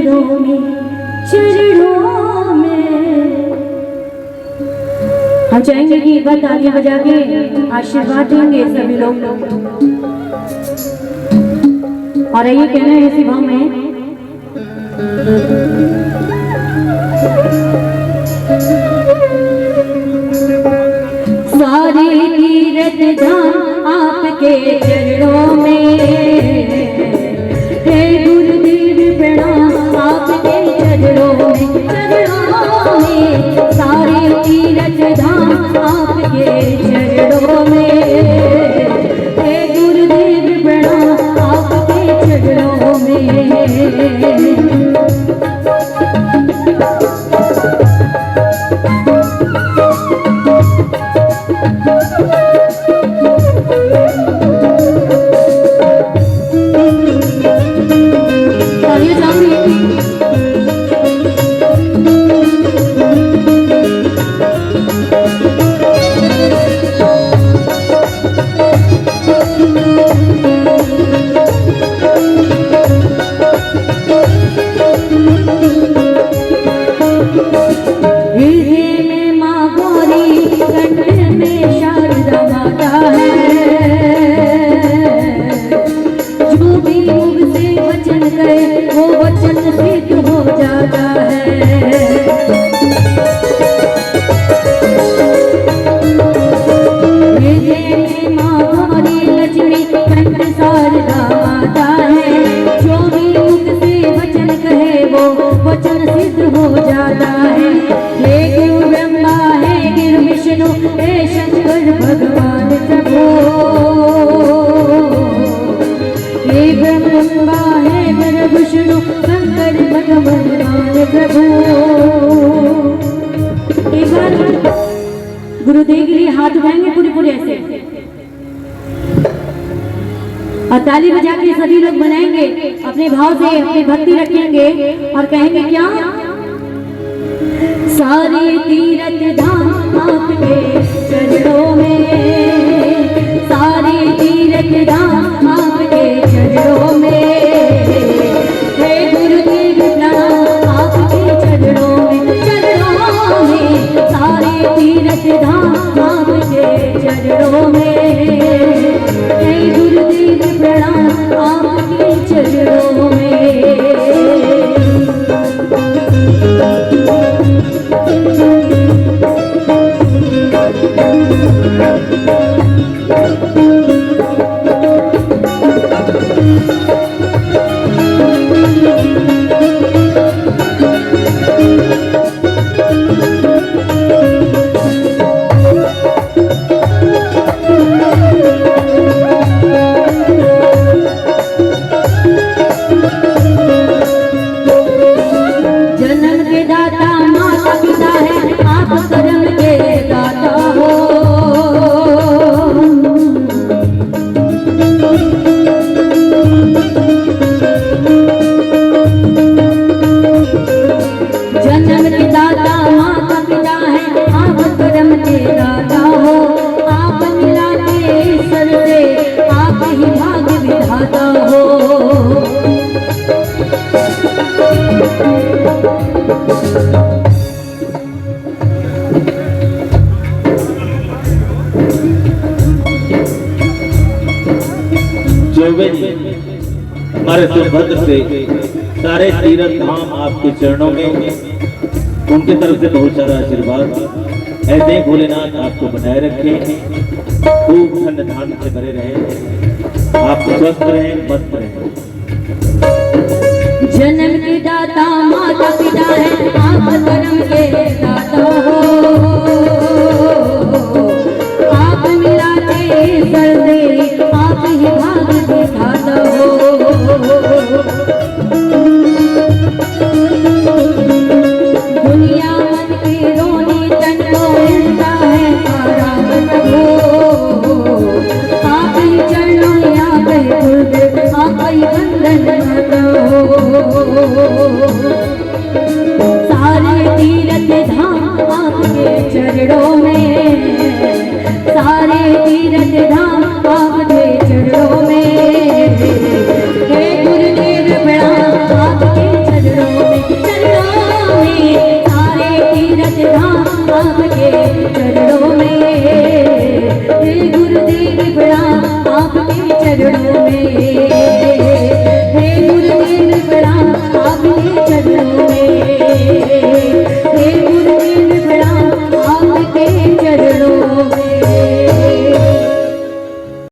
चरणों में, चरणों में। हम चाहेंगे कि एक बार तालियां बजा के आशीर्वाद देंगे सभी लोग। और ये कहना है इसी भाव में, सारे तीर्थ धाम आपके चरणों में, हे गुरुदेव प्रणाम आपके चरणों में, चरणों में। सारे तीर्थ धाम आपके चरणों में, हे गुरुदेव प्रणाम आपके चरणों में। वो वचन सिद्ध हो जाता है। माँ गौरी लक्ष्मी कंठ शारदा माता है, जो भी मुख से वचन कहे वो वचन सिद्ध हो जाता है। हे गुरु ब्रह्मा है गिर विष्णु हे शंकर भगवान प्रभु, हे ब्रह्मा है गिर विष्णु शंकर भगवान प्रभु। एक बार गुरुदेव के लिए हाथ उठाएंगे पूरे पूरे ऐसे, और ताली बजा के सभी लोग बनाएंगे, अपने भाव से अपनी भक्ति रखेंगे और कहेंगे क्या, सारे तीर्थ धाम आपके चरणों में, सारे तीर्थ धाम आपके चरणों में, हे गुरुदेव प्रणाम आपके चरणों में, चरणों में। सारे तीर्थ धाम आपके चरणों में, हे गुरुदेव प्रणाम आपके चरणों में। हमारे सुभद्र से सारे तीर्थ धाम आपके चरणों में, उनके तरफ से बहुत सारा आशीर्वाद। ऐसे भोलेनाथ आपको बनाए रखे, खूब धन धान से भरे रहे, आप स्वस्थ रहे, मस्त रहे। जन्म के दाता माता पिता है, आप कर्म के दाता हो, आप मिलाते सर्दे, आप ही भाग दिखाता हो। दुनिया मन के रोने तन को मिलता है आराम प्रभु, आप ही चरणों आप ही गुरुदेव, आप ही बंधन